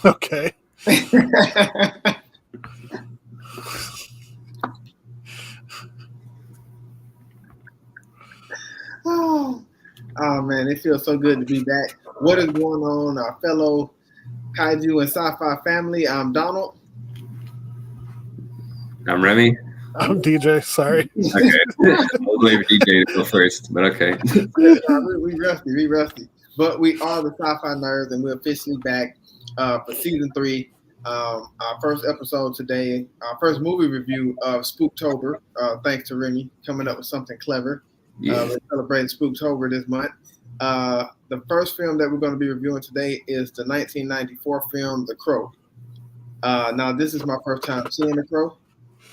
Okay. Oh man, it feels so good to be back. What is going on, our fellow kaiju and sci-fi family? I'm Donald. I'm Remy. I'm DJ. Sorry. Okay. I'll leave DJ to go first, but okay. We rusty. But we are the Sci-Fi Nerds, and we're officially back for season 3. Our first episode today, our first movie review of Spooktober. Thanks to Remy coming up with something clever. We're celebrating Spooktober this month. The first film that we're going to be reviewing today is the 1994 film TheCrow. Now, this is my first time seeing TheCrow.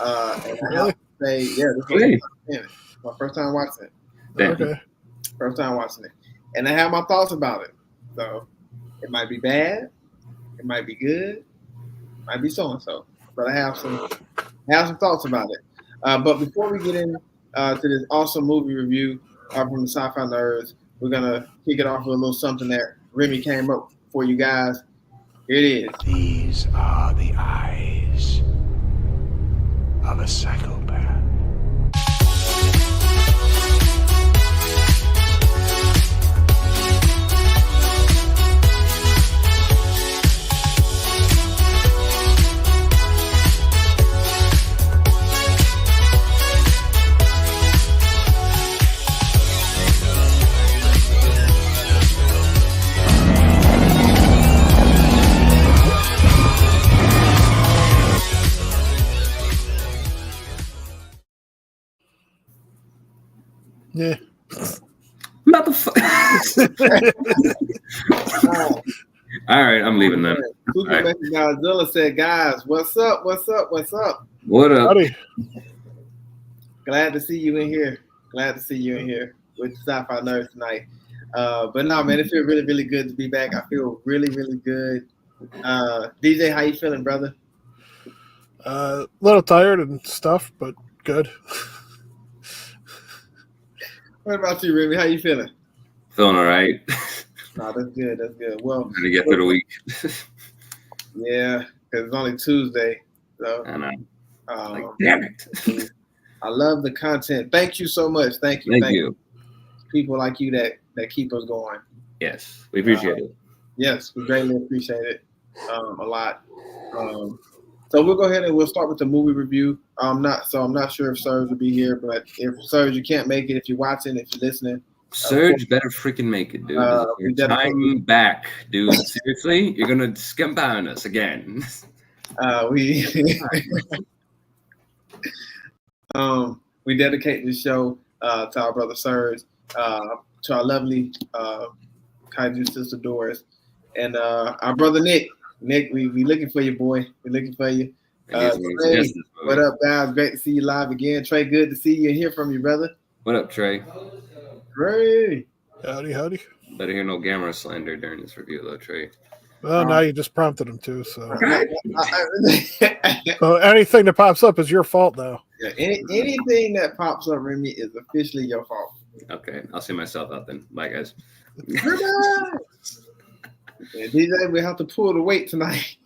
And I have to say, yeah, this is my first time watching it. Okay. First time watching it. And I have my thoughts about it. So it might be bad, it might be good, it might be so-and-so. But I have some thoughts about it. But before we get into this awesome movie review from the Sci-Fi Nerds, we're gonna kick it off with a little something that Remy came up for you guys. Here it is. These are the eyes of a psychopath. Yeah. All right, I'm leaving then. Godzilla said, "Guys, what's up? What's up? What's up? What up? Howdy. Glad to see you in here. Glad to see you in here with the Sci-Fi Nerds tonight. But no, man, it feels really, really good to be back. I feel really, really good. DJ, how you feeling, brother? A little tired and stuff, but good. What about you, Remy? How you feeling? Feeling all right. No, that's good. That's good. Well, Trying to get through the week. Yeah, because it's only Tuesday. So I know. Damn it. I love the content. Thank you so much. Thank you. Thank you. People like you that keep us going. Yes, we appreciate it. Yes, we greatly appreciate it a lot. So we'll go ahead and we'll start with the movie review. I'm not sure if Serge will be here, but if Serge, you can't make it, if you're watching, if you're listening, Serge better freaking make it, dude. Your time back, dude. Seriously, you're gonna skimp on us again. We dedicate this show to our brother Serge, to our lovely kaiju sister Doris, and our brother Nick. Nick, we looking for you, boy. We're looking for you. Trey, what up, guys? Great to see you live again. Trey, good to see you and hear from you, brother. What up, Trey? Trey. Howdy. Better hear no Gamera slander during this review, though, Trey. Well, now you just prompted him to, so. So anything that pops up is your fault now. Yeah, anything that pops up, Remy, is officially your fault. Okay, I'll see myself out then. Bye, guys. And DJ, we have to pull the weight tonight.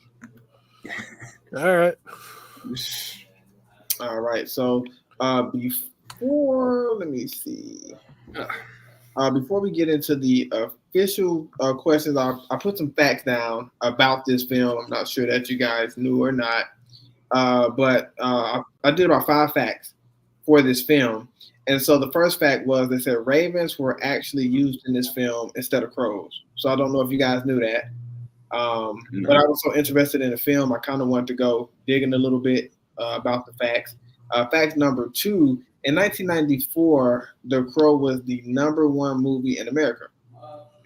All right. So before, let me see. Before we get into the official questions, I put some facts down about this film. I'm not sure that you guys knew or not, but I did about 5 facts for this film. And so the first fact was they said ravens were actually used in this film instead of crows. So I don't know if you guys knew that. But I was so interested in the film, I kind of wanted to go digging a little bit about the facts. Fact number 2, in 1994, TheCrow was the #1 movie in America.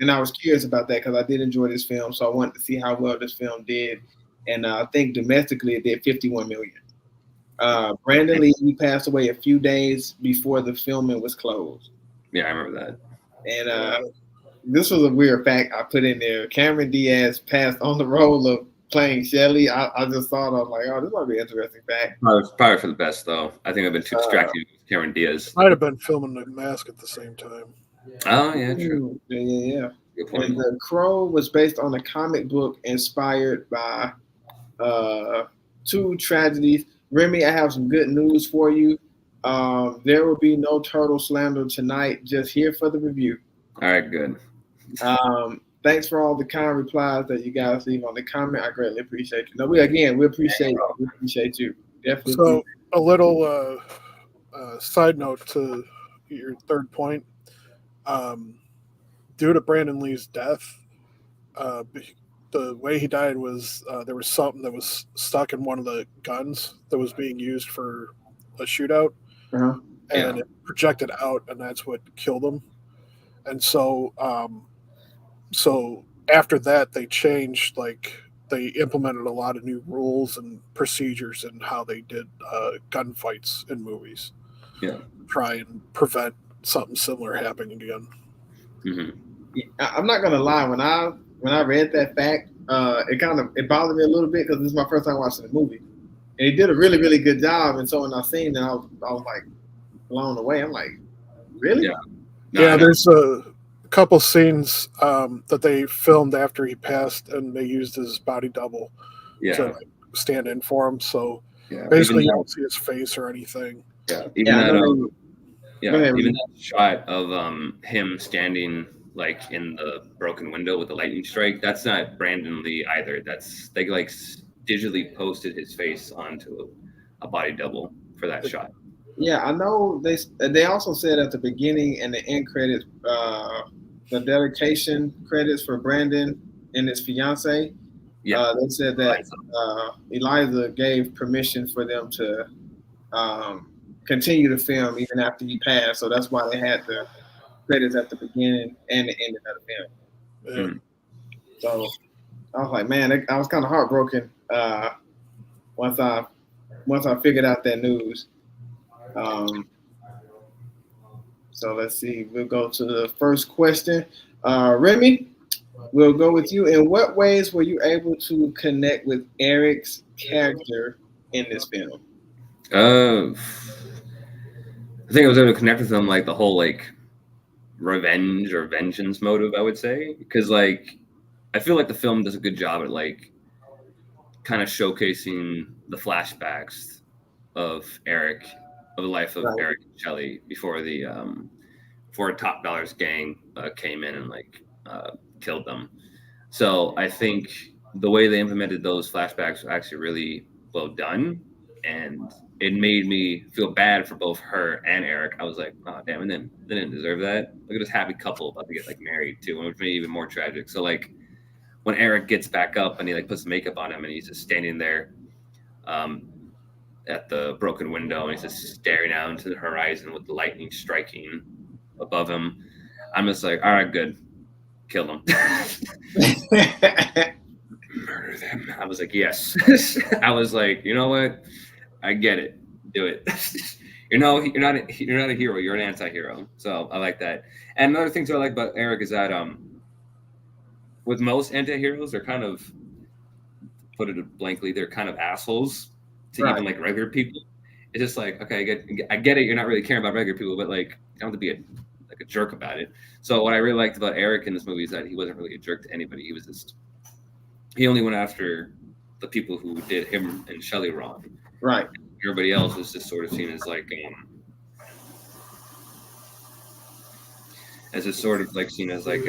And I was curious about that because I did enjoy this film, so I wanted to see how well this film did. And I think domestically it did $51 million. Brandon Lee passed away a few days before the filming was closed. Yeah, I remember that. And this was a weird fact I put in there. Cameron Diaz passed on the role of playing Shelley. I just thought, I was like, oh, this might be an interesting fact. Probably for the best, though. I think I've been too distracted with Cameron Diaz. Might have been filming The Mask at the same time. Oh, yeah, true. Yeah. Good point. And The Crow was based on a comic book inspired by two tragedies. Remy, I have some good news for you. There will be no turtle slander tonight. Just here for the review. All right, good. Thanks for all the kind replies that you guys leave on the comment. I greatly appreciate you. No, we appreciate you. Definitely. So a little side note to your third point. Due to Brandon Lee's death, the way he died was there was something that was stuck in one of the guns that was being used for a shootout, and it projected out, and that's what killed him. And so, so after that, they changed, like they implemented a lot of new rules and procedures in how they did gunfights in movies. Yeah, try and prevent something similar happening again. Mm-hmm. I'm not gonna lie. When I read that fact, it bothered me a little bit because this is my first time watching the movie, and he did a really, really good job. And so when I seen it, I was like blown away. I'm like, really? Yeah. There's a couple scenes that they filmed after he passed, and they used his body double to like, stand in for him. So basically, you don't see his face or anything. Yeah, even that shot of him standing like in the broken window with the lightning strike, that's not Brandon Lee either. That's they like digitally posted his face onto a body double for that shot. Yeah, I know they also said at the beginning and the end credits, the dedication credits for Brandon and his fiance. Yeah, they said that Eliza gave permission for them to continue to film even after he passed. So that's why they had the credits at the beginning and the end of the film. So I was like, man, I was kind of heartbroken once I figured out that news. So let's see. We'll go to the first question. Remy, we'll go with you. In what ways were you able to connect with Eric's character in this film? I think I was able to connect with him like the whole like revenge or vengeance motive, I would say, because like I feel like the film does a good job at like kind of showcasing the flashbacks of Eric, of the life of Eric and Shelley before Top Dollar's gang came in and like killed them. So I think the way they implemented those flashbacks were actually really well done, and it made me feel bad for both her and Eric. I was like, oh damn, and then they didn't deserve that. Look at this happy couple about to get like married too, which made it even more tragic. So like when Eric gets back up and he like puts makeup on him and he's just standing there at the broken window and he's just staring out into the horizon with the lightning striking above him, I'm just like, all right, good, kill them. Murder them. I was like, yes. I was like, you know what? I get it. Do it. You're not a hero. You're an anti-hero. So I like that. And another thing too I like about Eric is that with most anti-heroes, they're kind of, put it blankly, they're kind of assholes to even like regular people. It's just like, okay, I get it. You're not really caring about regular people, but like you don't have to be a jerk about it. So what I really liked about Eric in this movie is that he wasn't really a jerk to anybody. He only went after the people who did him and Shelley wrong. Right. Everybody else was just sort of seen as like seen as like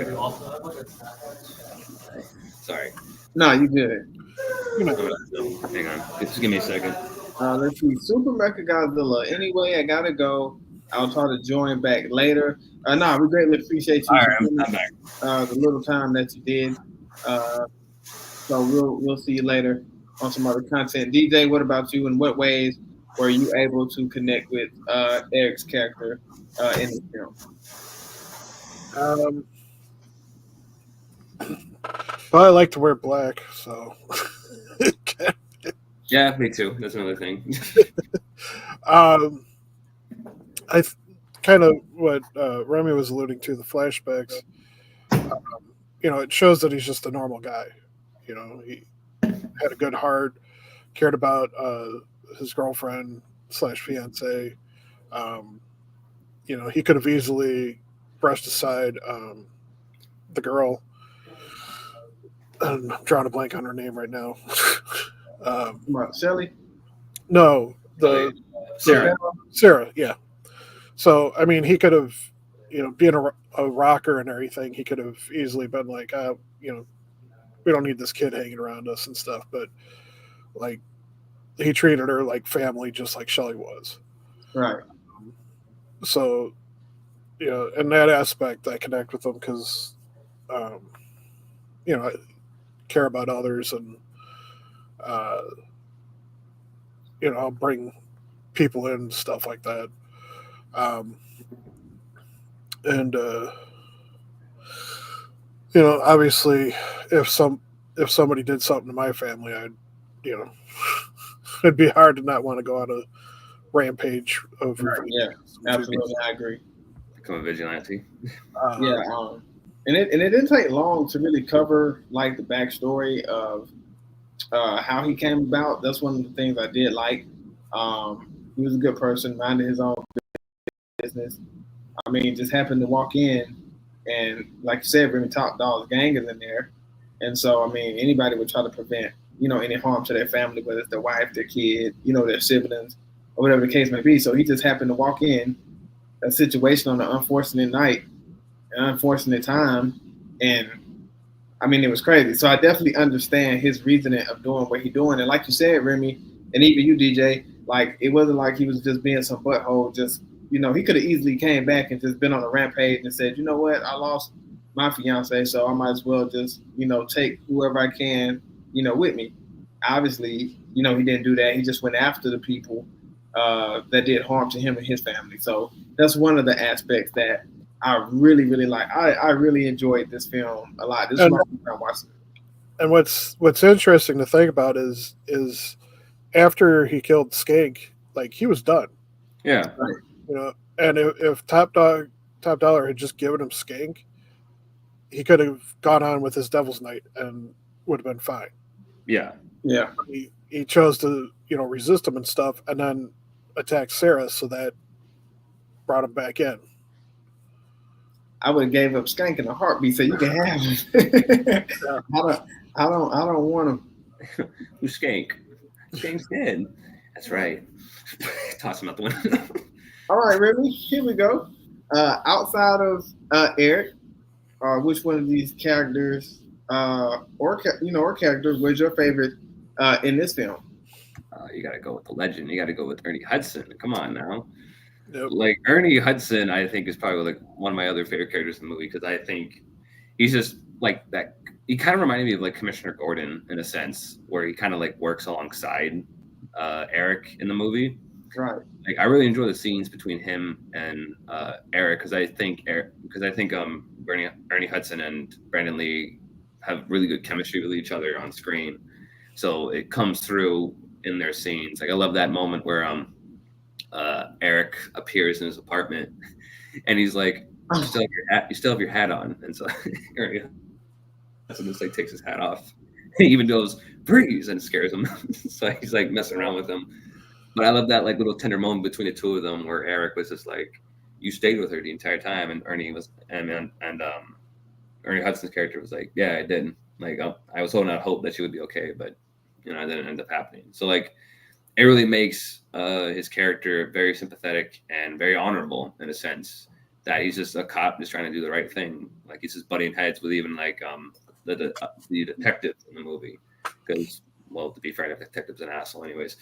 sorry. No, you good. Hang on. Just give me a second. Let's see. Super Mecha Godzilla. Anyway, I gotta go. I'll try to join back later. No, we greatly appreciate you. All right, I'm back. The little time that you did. So we'll see you later on some other content. DJ, what about you? In what ways were you able to connect with Eric's character in the film? Well, I like to wear black, so. Yeah, me too. That's another thing. I kind of what Remy was alluding to, the flashbacks. It shows that he's just a normal guy. He had a good heart, cared about his girlfriend / fiance. He could have easily brushed aside the girl. I'm drawing a blank on her name right now. Shelley? No, Sarah. Sarah, yeah. So I mean, he could have, being a rocker and everything, he could have easily been like, we don't need this kid hanging around us and stuff. But like, he treated her like family, just like Shelley was. Right. So, in that aspect, I connect with them because, I care about others and, I'll bring people in, stuff like that. And obviously, if somebody did something to my family, I'd, it'd be hard to not want to go on a rampage of revenge. Yeah, absolutely, I agree. Become a vigilante. And it didn't take long to really cover like the backstory of how he came about. That's one of the things I did like. He was a good person, minded his own business. I mean, just happened to walk in, and like you said, bring top dog's gang is in there, and so I mean, anybody would try to prevent any harm to their family, whether it's their wife, their kid, their siblings, or whatever the case may be. So he just happened to walk in a situation on an unfortunate night, an unfortunate time, and I mean, it was crazy. So I definitely understand his reasoning of doing what he's doing, and like you said, Remy, and even you, DJ, like it wasn't like he was just being some butthole, just. He could have easily came back and just been on a rampage and said, you know what, I lost my fiance, so I might as well just, take whoever I can, with me. Obviously, he didn't do that. He just went after the people that did harm to him and his family. So that's one of the aspects that I really, really like. I really enjoyed this film a lot. This is my first time watching it. And what's interesting to think about is after he killed Skank, like he was done. Yeah. Right. And if Top Dollar had just given him Skank, he could have gone on with his Devil's Night and would have been fine. Yeah. Yeah. He chose to, resist him and stuff, and then attack Sarah, so that brought him back in. I would have gave up Skank in a heartbeat, so you can have him. I don't want him. Who's Skank? Skank's dead. That's right. Toss him out the window. All right, Remy, here we go. Outside of Eric, which one of these characters or characters was your favorite in this film? You got to go with the legend. You got to go with Ernie Hudson. Come on now. Yep. Like Ernie Hudson, I think is probably like one of my other favorite characters in the movie because I think he's just like that. He kind of reminded me of like Commissioner Gordon in a sense, where he kind of like works alongside Eric in the movie. Right. Like I really enjoy the scenes between him and Eric because I think Ernie Hudson and Brandon Lee have really good chemistry with each other on screen, so it comes through in their scenes. Like I love that moment where Eric appears in his apartment and he's like, "You still have your hat on," and so Ernie Hudson just like takes his hat off. He even goes "freeze" and scares him. So he's like messing around with him. But I love that like little tender moment between the two of them where Eric was just like, "You stayed with her the entire time," and Ernie was and Ernie Hudson's character was like, "Yeah, I did. Like I was holding out hope that she would be okay, but it didn't end up happening." So like, it really makes his character very sympathetic and very honorable in a sense that he's just a cop just trying to do the right thing. Like he's just butting heads with even like the detective in the movie because. Well, to be fair, the detective's an asshole anyways.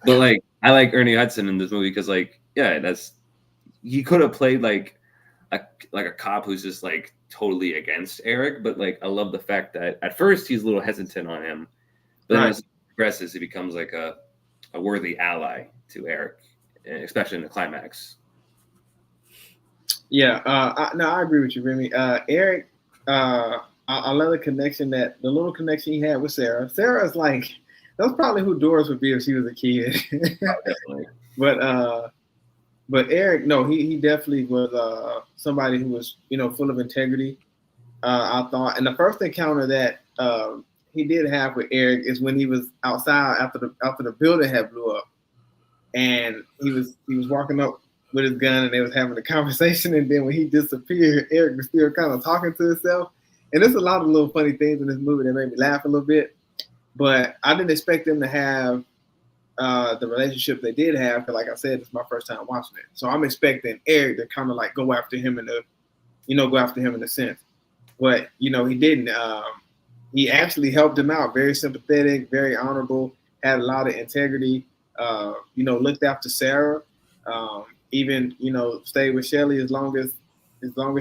But like, I like Ernie Hudson in this movie because like, yeah, he could have played like a cop who's just like totally against Eric. But like, I love the fact that at first he's a little hesitant on him, but then as he progresses, he becomes like a worthy ally to Eric, especially in the climax. Yeah, I agree with you, Remy. Eric, I love the little connection he had with Sarah. Sarah's like, that's probably who Doris would be if she was a kid. But Eric, no, he definitely was somebody who was, full of integrity. I thought, and the first encounter that he did have with Eric is when he was outside after the building had blew up, and he was walking up with his gun, and they was having a conversation. And then when he disappeared, Eric was still kind of talking to himself. And there's a lot of little funny things in this movie that made me laugh a little bit. But I didn't expect them to have the relationship they did have, because like I said, it's my first time watching it. So I'm expecting Eric to kind of like go after him in a sense. But, he didn't. He actually helped him out. Very sympathetic, very honorable, had a lot of integrity, looked after Sarah, even, stayed with Shelley as long as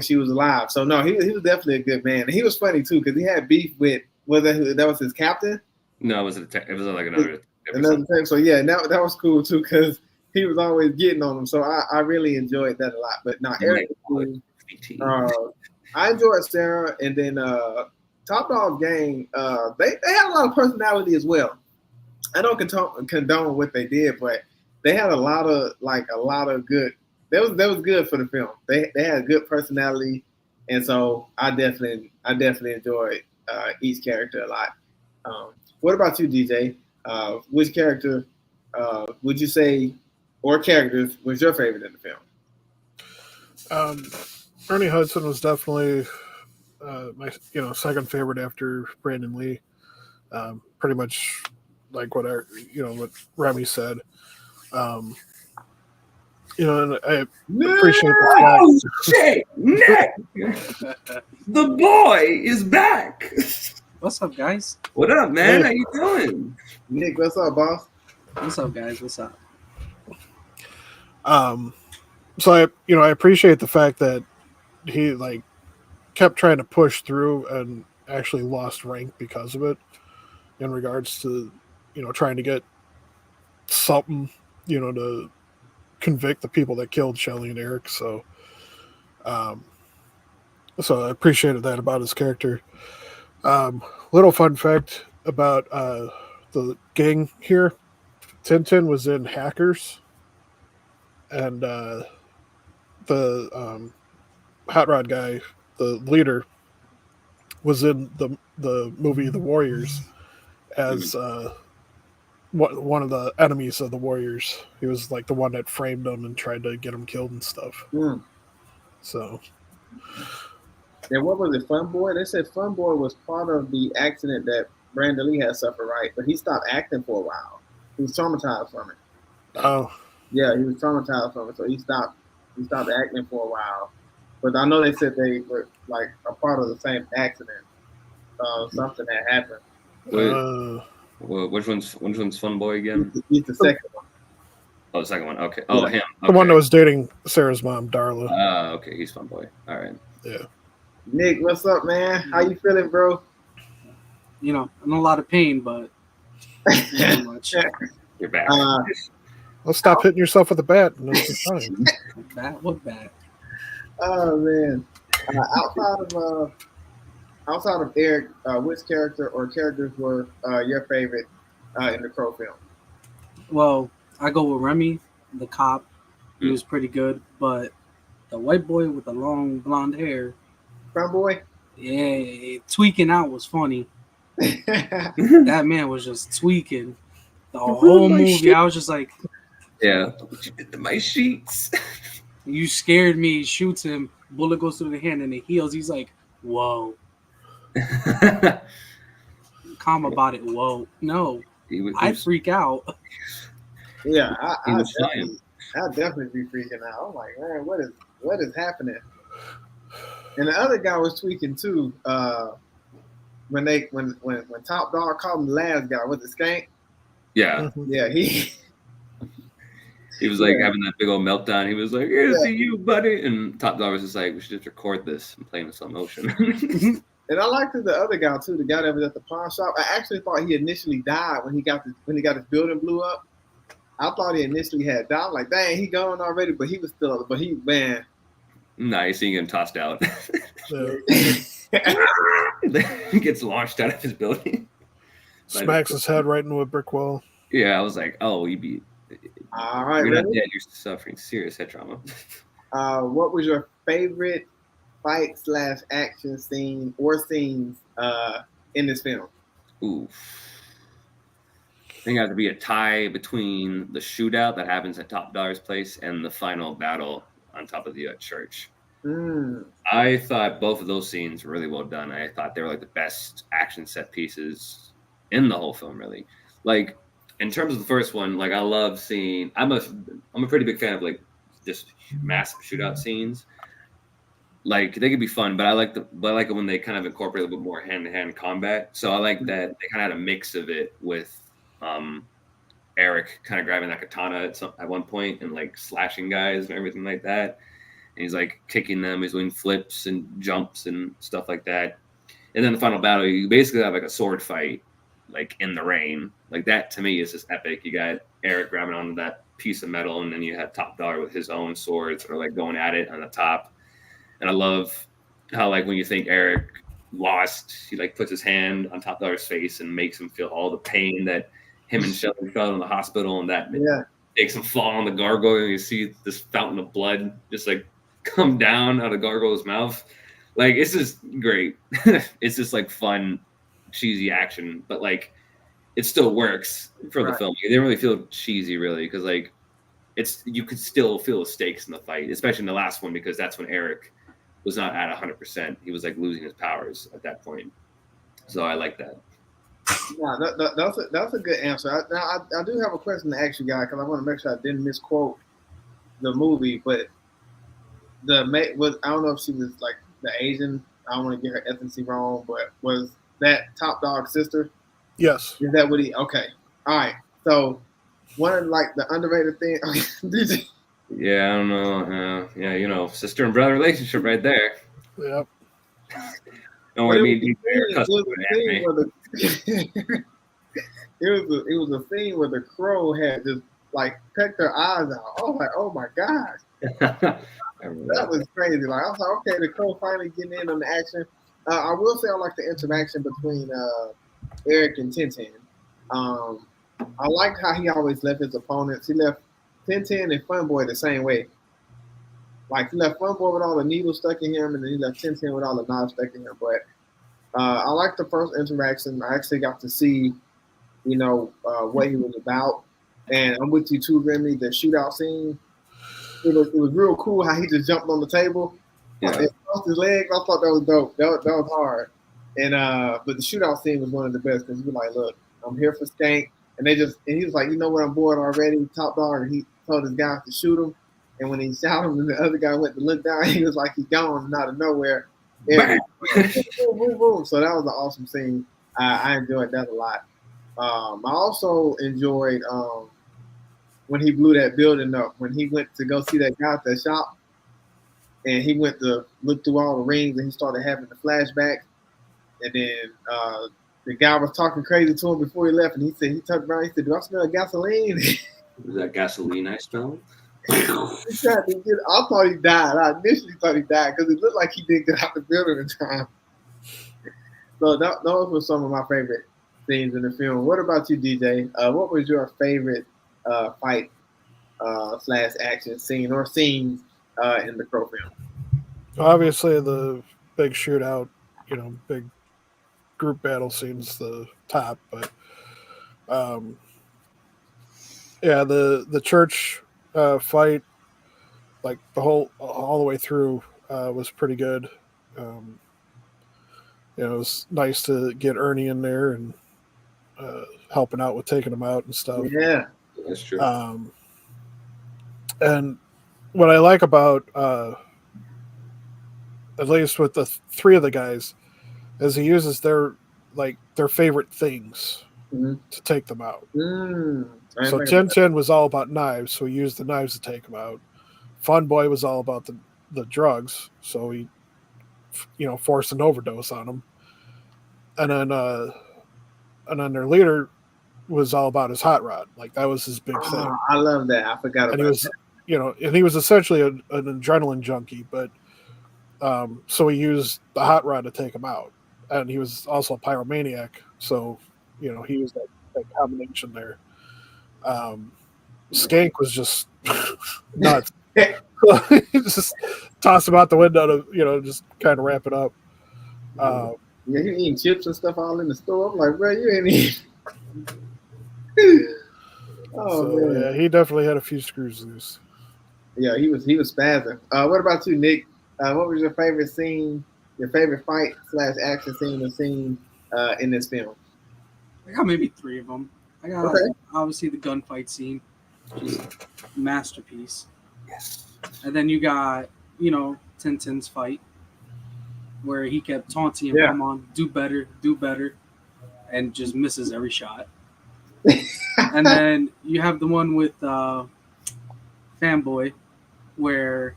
she was alive. So, no, he was definitely a good man. And he was funny, too, because he had beef with, that was his captain? No, it was like another thing. So, yeah, that was cool, too, because he was always getting on him. So I really enjoyed that a lot. But, no, Eric was cool. I enjoyed Sarah, and then Top Dog Gang. They had a lot of personality as well. I don't condone what they did, but they had a lot of good. That was good for the film. They had good personality, and so I definitely enjoyed each character a lot. What about you, DJ? Which character would you say, or characters, was your favorite in the film? Ernie Hudson was definitely my second favorite after Brandon Lee. Pretty much like what Remy said. And I appreciate the fact. Oh shit, Nick! The boy is back. What's up, guys? What up, man? How you doing? Nick, what's up, boss? What's up, guys? What's up? So I appreciate the fact that he kept trying to push through and actually lost rank because of it, in regards to trying to get something to convict the people that killed Shelley and Eric. So so I appreciated that about his character. Little fun fact about the gang here: Tintin was in Hackers, and the Hot Rod guy, the leader, was in the movie The Warriors as one of the enemies of the Warriors. He was like the one that framed them and tried to get them killed and stuff. So. And what was it, Fun Boy? They said Fun Boy was part of the accident that Brandon Lee had suffered, right? But he stopped acting for a while. He was traumatized from it. Oh. Yeah, he was traumatized from it, so he stopped acting for a while. But I know they said they were like a part of the same accident. Something that happened. Well, which one's Fun Boy again? He's the second one. Oh, the second one. Okay. Oh, him. Okay. The one that was dating Sarah's mom, Darla. Okay. He's Fun Boy. All right. Yeah. Nick, what's up, man? How you feeling, bro? I'm in a lot of pain, but not much. You're back. Let's stop hitting yourself with a bat. And fine. What bat? Oh man! Outside of Eric, which character or characters were your favorite in the Crow film? Well, I go with Remy, the cop. He was pretty good, but the white boy with the long blonde hair, Fun Boy, yeah, tweaking out was funny. That man was just tweaking the whole movie. Shit. I was just like, yeah, what you did to my sheets. You scared me. He shoots him. Bullet goes through the hand and it heals. He's like, whoa. Calm about it. Whoa. No. I'd freak out. Yeah, I'd definitely be freaking out. I'm like, man, what is happening? And the other guy was tweaking too. When Top Dog called him the last guy, was it Skank? Yeah. Yeah, he was like having that big old meltdown. He was like, "Here to see you, buddy." And Top Dog was just like, "We should just record this and play in slow motion." And I liked the other guy too, the guy that was at the pawn shop. I actually thought he initially died when he got his building blew up. I thought he initially had died. I'm like, dang, he gone already, but he was still. But he, man. Nice seeing him tossed out. He gets launched out of his building. Smacks his head right into a brick wall. Yeah, I was like, oh, he beat. All right, you're not dead. You're suffering serious head trauma. What was your favorite fight/action scene or scenes in this film? Ooh. think it had to be a tie between the shootout that happens at Top Dollar's place and the final battle on top of the church. I thought both of those scenes were really well done. I thought they were like the best action set pieces in the whole film, really. Like in terms of the first one, like I love seeing. I'm a pretty big fan of like just massive shootout scenes. Like they could be fun, but I like it when they kind of incorporate a little bit more hand-to-hand combat. So I like that they kind of had a mix of it with Eric kind of grabbing that katana at one point and like slashing guys and everything like that. And he's like kicking them. He's doing flips and jumps and stuff like that. And then the final battle, you basically have like a sword fight, like in the rain. Like that to me is just epic. You got Eric grabbing onto that piece of metal, and then you had Top Dollar with his own swords or like going at it on the top. And I love how like when you think Eric lost, he like puts his hand on Top Dollar's face and makes him feel all the pain that him and Shelly felt in the hospital, and that makes him fall on the gargoyle, and you see this fountain of blood just like come down out of Gargoyle's mouth. Like it's just great. It's just like fun, cheesy action, but like it still works for the film. It didn't really feel cheesy, really, because like you could still feel the stakes in the fight, especially in the last one, because that's when Eric was not at 100%. He was like losing his powers at that point. So I like that. Yeah, that's a good answer. I do have a question to ask you guys, because I want to make sure I didn't misquote the movie, but I don't know if she was like the Asian. I don't want to get her ethnicity wrong, but was that Top Dog's sister? Yes. Is that what okay. All right. So one of like the underrated thing. Yeah, I don't know. Yeah, you know, sister and brother relationship right there. Yep. Don't worry, it was a scene where the Crow had just like pecked her eyes out. I was like, oh my gosh. That was crazy. Like I was like, okay, the Crow finally getting in on the action. I will say I like the interaction between Eric and Tintin. I liked how he always left his opponents. He left Tintin and Funboy the same way. Like he left Funboy with all the needles stuck in him, and then he left Tintin with all the knives stuck in him. But I liked the first interaction. I actually got to see, what he was about. And I'm with you too, Remy. The shootout scene. It was real cool how he just jumped on the table and crossed his legs. I thought that was dope. That was hard. And but the shootout scene was one of the best because he was like, "Look, I'm here for Skank," and he was like, "You know what? I'm bored already." Top Dog, and he told his guys to shoot him. And when he shot him, and the other guy went to look down, he was like, he's gone out of nowhere. Boom, boom, boom. So that was an awesome scene. I enjoyed that a lot. I also enjoyed when he blew that building up, when he went to go see that guy at that shop, and he went to look through all the rings, and he started having the flashback. And then the guy was talking crazy to him before he left, and he turned around, he said, "Do I smell gasoline?" Was that gasoline I smelled? I thought he died. I initially thought he died because it looked like he didn't get out the building in time. So those were some of my favorite scenes in the film. What about you, DJ? What was your favorite fight / action scene or scenes in the Crow film? Obviously, the big shootout, big group battle scene's the top, but the church fight, like all the way through, was pretty good. It was nice to get Ernie in there and helping out with taking him out and stuff. Yeah, that's true. And what I like about, at least with the three of the guys, is he uses their favorite things to take them out. So Tintin was all about knives, so he used the knives to take him out. Funboy was all about the drugs, so he, forced an overdose on him. And then their leader was all about his hot rod. Like that was his big thing. I love that. I forgot about that. And he was essentially an adrenaline junkie, but so he used the hot rod to take him out. And he was also a pyromaniac, so he was that combination there. Skank was just nuts. Just toss him out the window to just kind of wrap it up. He eating chips and stuff all in the store. I'm like, bro, you ain't eating. Oh So man. yeah, he definitely had a few screws loose. Yeah, he was spazzing. What about you, Nick? What was your favorite scene? Your favorite fight / action scene or scene in this film? I got maybe 3 of them. I got Okay. obviously the gunfight scene, just masterpiece. Yes. And then you got, Tintin's fight, where he kept taunting him, Yeah. come on, do better, and just misses every shot. And then you have the one with Fanboy, where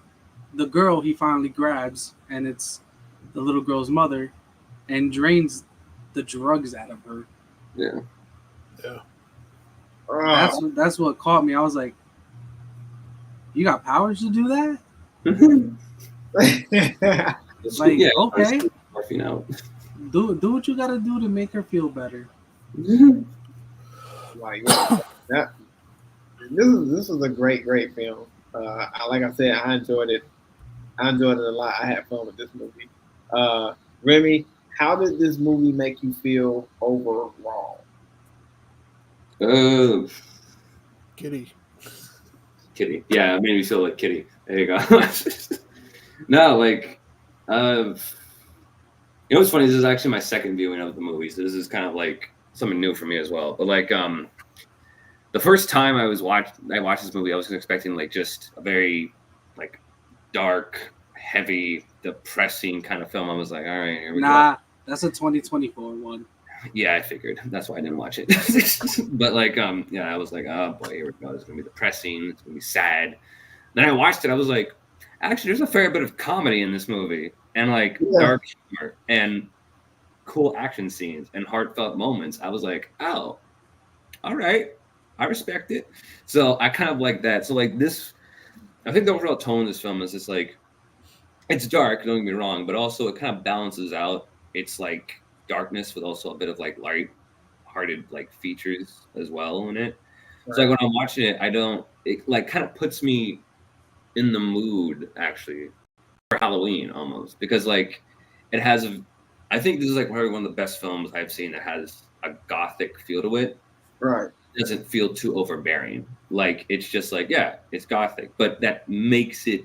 the girl he finally grabs, and it's the little girl's mother, and drains the drugs out of her. Yeah. Yeah. That's what caught me. I was like, you got powers to do that? Like, yeah, okay, morphine out. do what you gotta do to make her feel better. Like that. This is a great film. Like I said, I enjoyed it. I enjoyed it a lot. I had fun with this movie. Remy, how did this movie make you feel overall? Kitty. Kitty. Yeah, it made me feel like Kitty. There you go. No, like, what's funny? This is actually my second viewing of the movie, so this is kind of like something new for me as well. But like, the first time I watched this movie, I was expecting like just a very like dark, heavy, depressing kind of film. I was like, all right, here we go. That's a 2024 one. Yeah, I figured. That's why I didn't watch it. But like, I was like, oh boy, here we go. It's gonna be depressing. It's gonna be sad. Then I watched it. I was like, actually, there's a fair bit of comedy in this movie, and like dark humor and cool action scenes and heartfelt moments. I was like, oh, all right, I respect it. So I kind of like that. So like this, I think the overall tone of this film is just like, it's dark. Don't get me wrong, but also it kind of balances out. It's like darkness with also a bit of like light-hearted like features as well in it. Right. So like when I'm watching it, it like kind of puts me in the mood actually for Halloween almost, because like it has I think this is like probably one of the best films I've seen that has a gothic feel to it. Right. It doesn't feel too overbearing. Like it's just like, yeah, it's gothic, but that makes it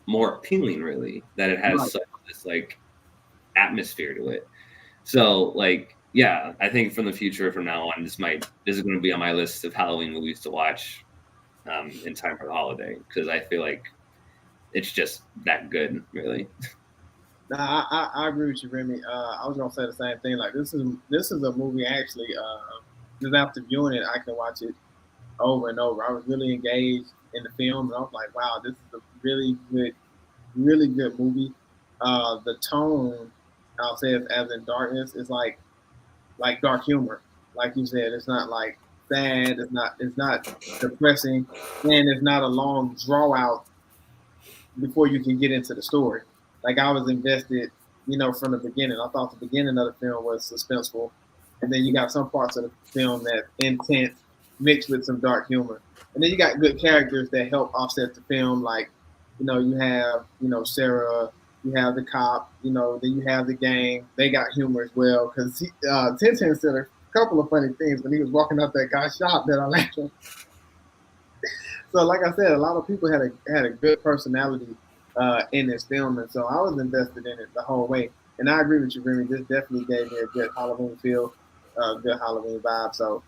more appealing really, that it has such this like atmosphere to it. So like, yeah, I think from the future from now on, this is going to be on my list of Halloween movies to watch in time for the holiday, because I feel like it's just that good, really. No, I agree with you, Remy. I was gonna say the same thing. Like this is a movie actually. Just after viewing it, I can watch it over and over. I was really engaged in the film, and I was like, wow, this is a really good movie. The tone, I'll say, as in darkness, is like dark humor. Like you said, it's not like sad. It's not depressing, and it's not a long draw out before you can get into the story. Like I was invested, from the beginning. I thought the beginning of the film was suspenseful, and then you got some parts of the film that intense, mixed with some dark humor, and then you got good characters that help offset the film. Like, you have, Sarah, you have the cop, then you have the gang. They got humor as well, because Tintin said a couple of funny things when he was walking up that guy's shop that I laughed at. So, like I said, a lot of people had a good personality in this film, and so I was invested in it the whole way. And I agree with you, Remy. This definitely gave me a good Halloween feel, good Halloween vibe. So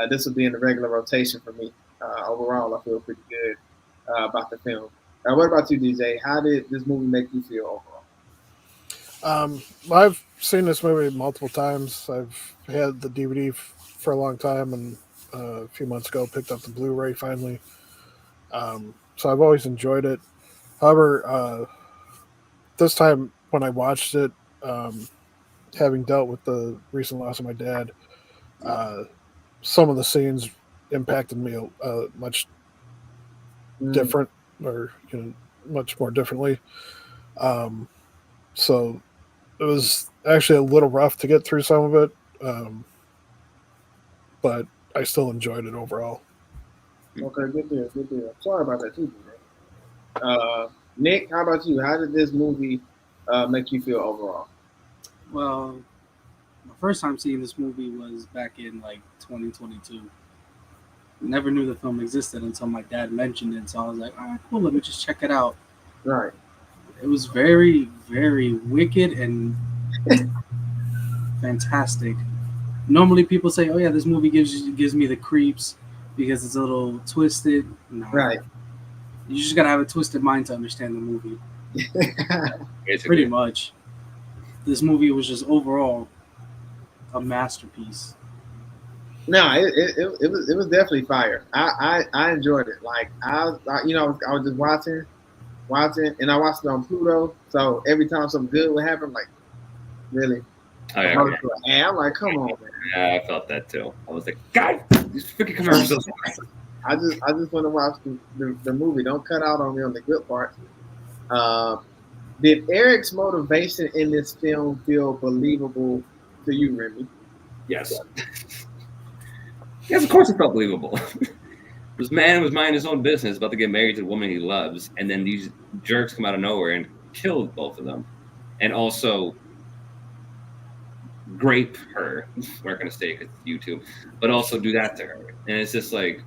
this will be in the regular rotation for me. Overall, I feel pretty good about the film. What about you, DJ? How did this movie make you feel overall? I've seen this movie multiple times. I've had the DVD for a long time, and a few months ago picked up the Blu-ray finally. So I've always enjoyed it. However, this time when I watched it, having dealt with the recent loss of my dad, some of the scenes impacted me much different, or much more differently. So it was actually a little rough to get through some of it, but I still enjoyed it overall. Okay, good deal. Sorry about that too, Nick, how about you? How did this movie make you feel overall? Well, my first time seeing this movie was back in like 2022. Never knew the film existed until my dad mentioned it. So I was like, all right, cool, let me just check it out. Right. It was very, very wicked and fantastic. Normally, people say, "Oh yeah, this movie gives me the creeps because it's a little twisted." No, Right. you just gotta have a twisted mind to understand the movie. Basically. Pretty much, this movie was just overall a masterpiece. No, it was definitely fire. I enjoyed it. Like I was just watching, and I watched it on Pluto. So every time something good would happen, I'm like, really? Oh, yeah, I'm like, come on, man. Yeah, I felt that too. I was like, God, these freaking commercials. I just want to watch the movie. Don't cut out on me on the good parts. Did Eric's motivation in this film feel believable to you, Remy? Yes. Yes, of course it felt believable. This man was minding his own business, about to get married to the woman he loves, and then these jerks come out of nowhere and kill both of them. And also grape her. We're not going to say because it's YouTube, but also do that to her. And it's just like,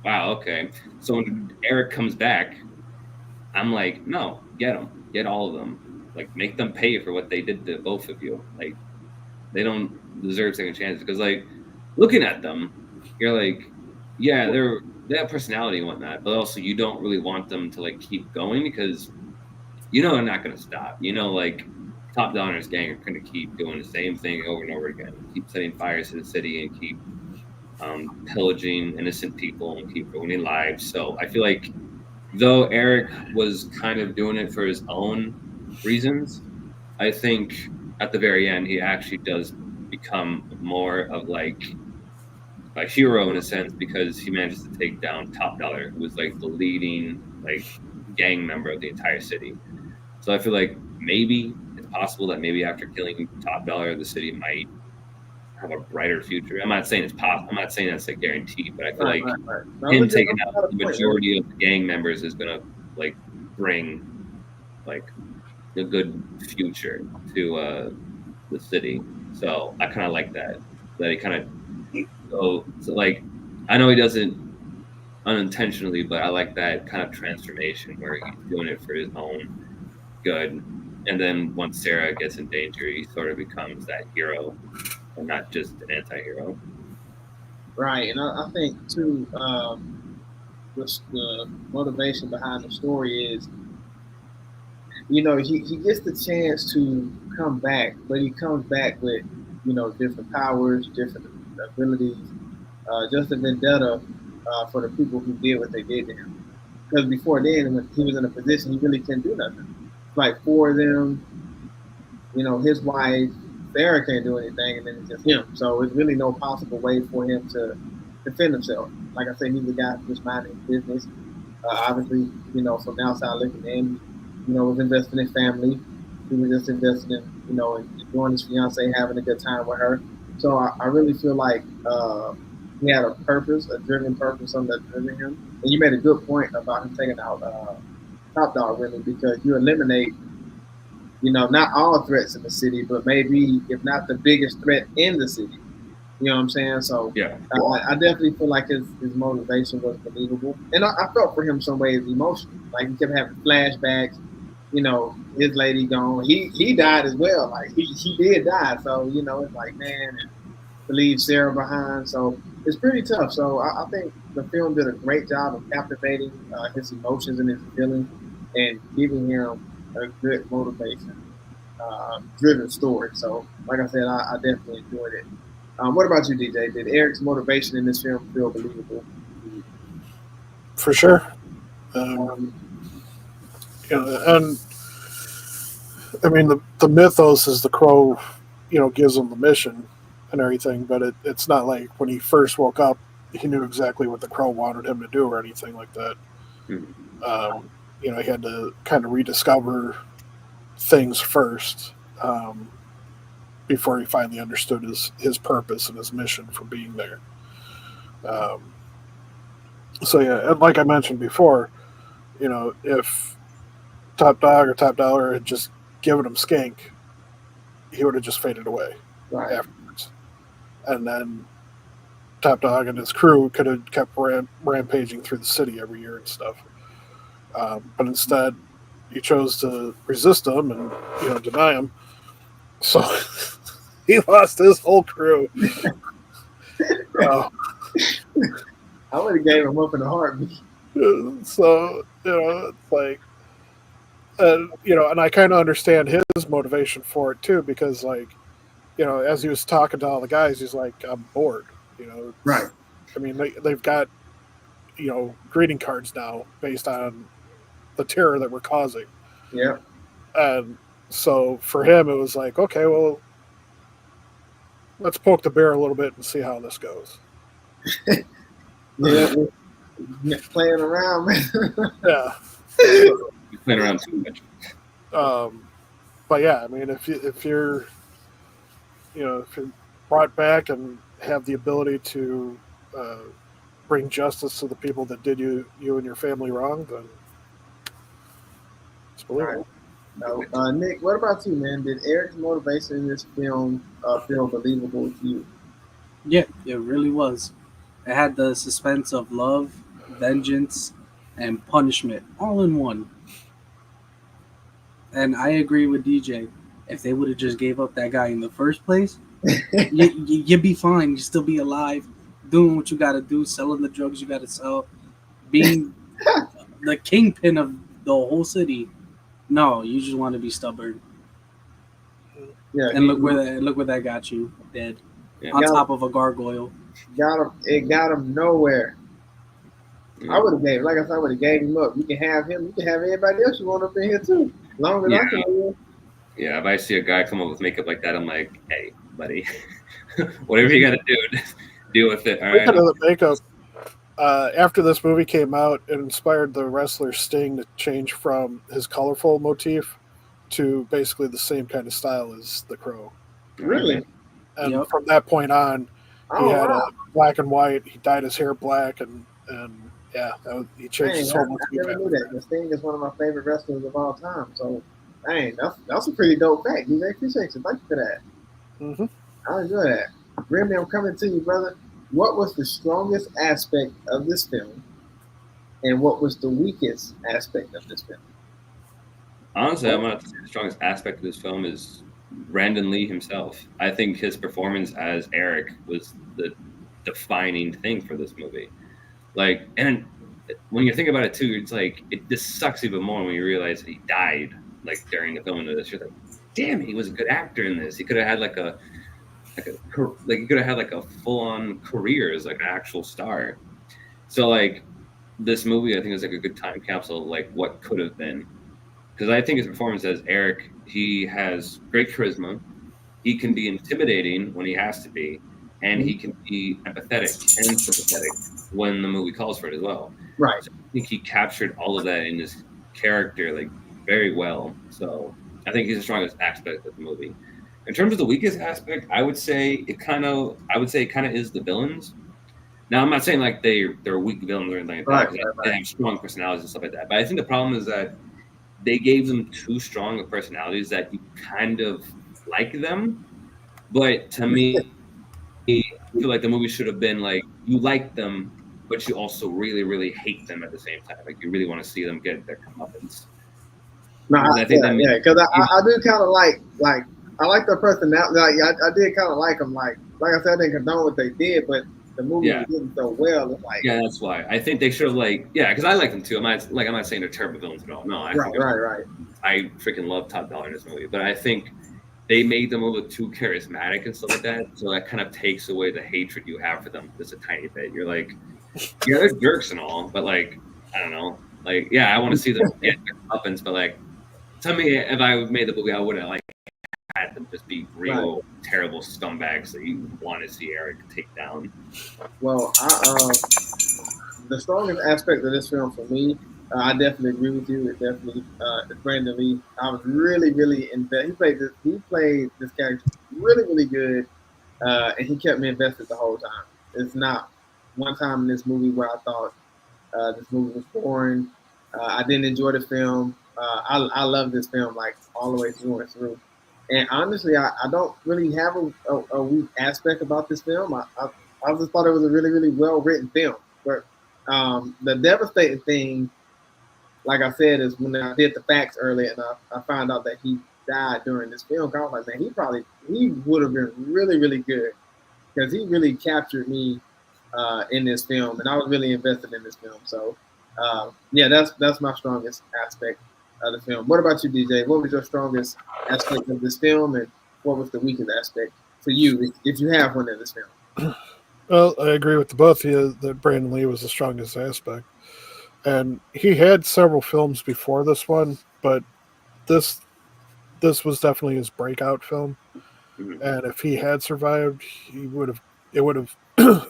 wow, okay. So when Eric comes back, I'm like, no, get them. Get all of them. Like, make them pay for what they did to both of you. Like, they don't deserve second chances. Because, like, looking at them, you're like, yeah, they have personality and whatnot, but also you don't really want them to, like, keep going because you know they're not going to stop. You know, like, Top Dollar's gang are going to keep doing the same thing over and over again. Keep setting fires to the city and keep pillaging innocent people and keep ruining lives. So I feel like though Eric was kind of doing it for his own reasons, I think at the very end he actually does become more of like a hero in a sense because he manages to take down Top Dollar, who was like the leading like gang member of the entire city. So I feel like maybe it's possible that maybe after killing Top Dollar, the city might have a brighter future. I'm not saying it's possible. I'm not saying that's like guaranteed, but I feel like him taking out the majority of the gang members is gonna like bring like a good future to the city. So I kind of like that he kind of so like I know he doesn't unintentionally, but I like that kind of transformation where he's doing it for his own good. And then once Sarah gets in danger, he sort of becomes that hero and not just an anti-hero. Right, and I think too, the motivation behind the story is, you know, he gets the chance to come back, but he comes back with, you know, different powers, different abilities, just a vendetta for the people who did what they did to him. Because before then, when he was in a position, he really couldn't do nothing. Like four of them, you know, his wife, Sarah can't do anything, and then it's just him. So it's really no possible way for him to defend himself. Like I said, he's a guy who's minding his business. Obviously, you know, from the outside looking in, you know, was investing in family. He was just investing in, you know, enjoying his fiance, having a good time with her. So I really feel like he had a purpose, a driven purpose, something that driven him. And you made a good point about him taking out Top Dog, really, because you eliminate, you know, not all threats in the city, but maybe if not the biggest threat in the city. You know what I'm saying? So yeah, I definitely feel like his motivation was believable, and I felt for him some ways emotional. Like he kept having flashbacks. You know, his lady gone. He died as well. Like he did die. So you know, it's like man, and to leave Sarah behind. So it's pretty tough. So I think the film did a great job of captivating his emotions and his feelings, and giving him a good motivation, driven story. So, like I said, I definitely enjoyed it. What about you, DJ? Did Eric's motivation in this film feel believable? For sure. You know, and I mean, the mythos is the Crow, you know, gives him the mission and everything, but it's not like when he first woke up, he knew exactly what the Crow wanted him to do or anything like that. Mm-hmm. You know, he had to kind of rediscover things first before he finally understood his purpose and his mission for being there. So yeah, and like I mentioned before, you know, if Top Dog or Top Dollar had just given him Skank, he would have just faded away afterwards. And then Top Dog and his crew could have kept rampaging through the city every year and stuff. But instead, he chose to resist them and deny him. So he lost his whole crew. I would have gave him up in a heartbeat. So it's like, and I kind of understand his motivation for it too, because as he was talking to all the guys, he's like, I'm bored. Right. I mean, they've got greeting cards now based on the terror that we're causing. Yeah. And so for him, it was like, okay, well, let's poke the bear a little bit and see how this goes. Yeah, playing around, man. Yeah. You're playing around too much. But yeah, I mean, if you're brought back and have the ability to bring justice to the people that did you and your family wrong, then it's believable. Right. No, Nick, what about you, man? Did Eric's motivation in this film feel believable to you? Yeah, it really was. It had the suspense of love, vengeance, and punishment all in one. And I agree with DJ. If they would have just gave up that guy in the first place, you'd be fine. You'd still be alive, doing what you got to do, selling the drugs you got to sell, being the kingpin of the whole city. No, you just want to be stubborn. Yeah, and look where that got you, dead, on top of a gargoyle. It got him nowhere. I would have gave, like I said, I would have gave him up. You can have him. You can have everybody else you want up in here too. As long as I can live. Yeah, if I see a guy come up with makeup like that, I'm like, hey, buddy, whatever you got to do, just deal with it. All right. Speaking of the makeup, after this movie came out, it inspired the wrestler Sting to change from his colorful motif to basically the same kind of style as TheCrow. Really? And from that point on, he had a black and white. He dyed his hair black, and yeah, he changed his whole motif. I never knew that. Sting is one of my favorite wrestlers of all time. So, dang, that's a pretty dope fact. I appreciate you. Thank you for that. Mm-hmm. I enjoy that. Remy, I'm coming to you, brother. What was the strongest aspect of this film, and what was the weakest aspect of this film? Honestly, I'm going to say the strongest aspect of this film is Brandon Lee himself. I think his performance as Eric was the defining thing for this movie. Like, and when you think about it too, it's like this sucks even more when you realize that he died like during the filming of this. You're like, damn, he was a good actor in this. He could have had he could have had like a full-on career as like an actual star. So like this movie, I think is like a good time capsule, like what could have been. Because I think his performance as Eric, he has great charisma. He can be intimidating when he has to be, and he can be empathetic and sympathetic when the movie calls for it as well. Right. So I think he captured all of that in his character like very well. So I think he's the strongest aspect of the movie. In terms of the weakest aspect, I would say it kind of is the villains. Now I'm not saying like they're weak villains or anything like that. Right. They have strong personalities and stuff like that. But I think the problem is that they gave them too strong of personalities that you kind of like them. But to me, I feel like the movie should have been like you like them, but you also really, really hate them at the same time. Like you really want to see them get their comeuppance. No, I think because I do kind of like I like their personality. Like, I did kind of like them. Like I said, I didn't condone what they did, but the movie didn't so well. It's like that's why I think they should have because I like them too. I'm not saying they're terrible villains at all. No, right. I freaking love Top Dollar in this movie, but I think they made them a little too charismatic and stuff like that. So that kind of takes away the hatred you have for them just a tiny bit. You're like, yeah, they're jerks and all, but like, I don't know. Like, yeah, I want to see them get their comeuppance, but like, to me, if I made the movie, I wouldn't had them just be real terrible scumbags that you want to see Eric take down. Well, the strongest aspect of this film for me, I definitely agree with you. It definitely Brandon Lee. I was really, really invested. He played this character really, really good, and he kept me invested the whole time. It's not one time in this movie where I thought this movie was boring. I didn't enjoy the film. I love this film like all the way through and through. And honestly, I don't really have a weak aspect about this film. I I just thought it was a really, really well written film. But the devastating thing, like I said, is when I did the facts earlier and I found out that he died during this film. I was like, man, he would have been really, really good because he really captured me in this film, and I was really invested in this film. So, yeah, that's my strongest aspect of the film. What about you, DJ? What was your strongest aspect of this film, and what was the weakest aspect for you, if you have one in this film? Well, I agree with the both of you that Brandon Lee was the strongest aspect. And he had several films before this one, but this was definitely his breakout film. Mhm. And if he had survived, it would have